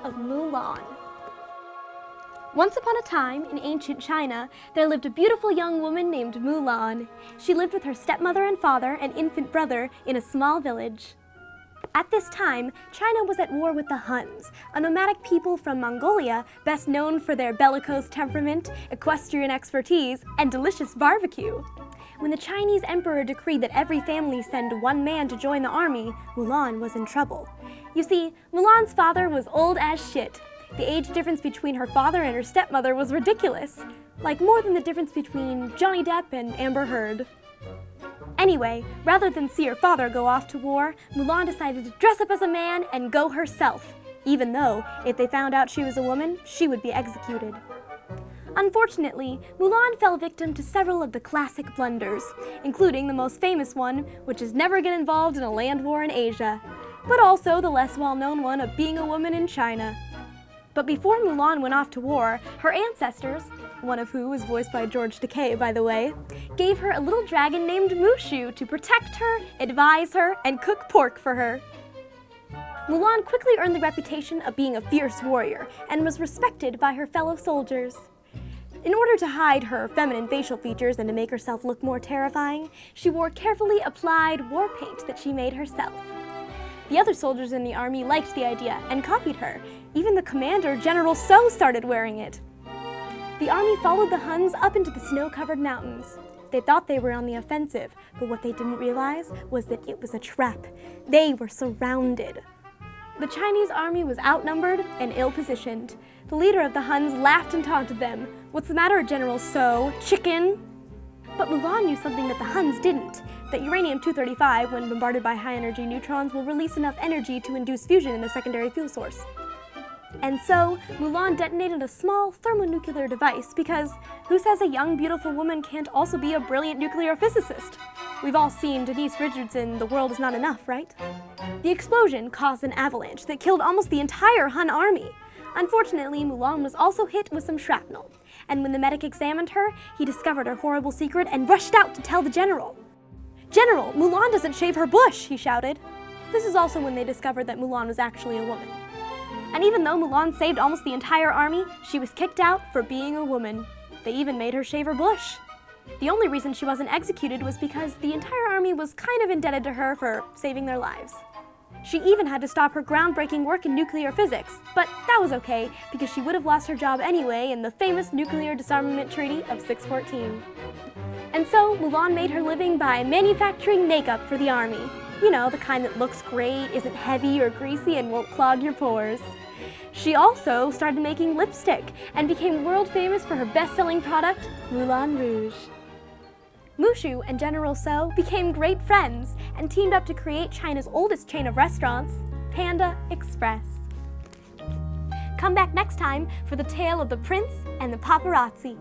of Mulan. Once upon a time, in ancient China, there lived a beautiful young woman named Mulan. She lived with her stepmother and father and infant brother in a small village. At this time, China was at war with the Huns, a nomadic people from Mongolia best known for their bellicose temperament, equestrian expertise, and delicious barbecue. When the Chinese emperor decreed that every family send one man to join the army, Mulan was in trouble. You see, Mulan's father was old as shit. The age difference between her father and her stepmother was ridiculous, like more than the difference between Johnny Depp and Amber Heard. Anyway, rather than see her father go off to war, Mulan decided to dress up as a man and go herself, even though, if they found out she was a woman, she would be executed. Unfortunately, Mulan fell victim to several of the classic blunders, including the most famous one, which is never get involved in a land war in Asia, but also the less well-known one of being a woman in China. But before Mulan went off to war, her ancestors, one of who was voiced by George Takei, by the way, gave her a little dragon named Mushu to protect her, advise her, and cook pork for her. Mulan quickly earned the reputation of being a fierce warrior and was respected by her fellow soldiers. In order to hide her feminine facial features and to make herself look more terrifying, she wore carefully applied war paint that she made herself. The other soldiers in the army liked the idea and copied her. Even the commander, General So, started wearing it. The army followed the Huns up into the snow-covered mountains. They thought they were on the offensive, but what they didn't realize was that it was a trap. They were surrounded. The Chinese army was outnumbered and ill-positioned. The leader of the Huns laughed and taunted them. "What's the matter, General So? Chicken?" But Mulan knew something that the Huns didn't, that uranium-235, when bombarded by high-energy neutrons, will release enough energy to induce fusion in a secondary fuel source. And so, Mulan detonated a small thermonuclear device because who says a young, beautiful woman can't also be a brilliant nuclear physicist? We've all seen Denise Richards in The World Is Not Enough, right? The explosion caused an avalanche that killed almost the entire Hun army. Unfortunately, Mulan was also hit with some shrapnel, and when the medic examined her, he discovered her horrible secret and rushed out to tell the general. "General, Mulan doesn't shave her bush," he shouted. This is also when they discovered that Mulan was actually a woman. And even though Mulan saved almost the entire army, she was kicked out for being a woman. They even made her shave her bush. The only reason she wasn't executed was because the entire army was kind of indebted to her for saving their lives. She even had to stop her groundbreaking work in nuclear physics, but that was okay because she would have lost her job anyway in the famous Nuclear Disarmament Treaty of 614. And so Mulan made her living by manufacturing makeup for the army. You know, the kind that looks great, isn't heavy or greasy, and won't clog your pores. She also started making lipstick and became world famous for her best-selling product, Moulin Rouge. Mushu and General So became great friends and teamed up to create China's oldest chain of restaurants, Panda Express. Come back next time for the tale of the prince and the paparazzi.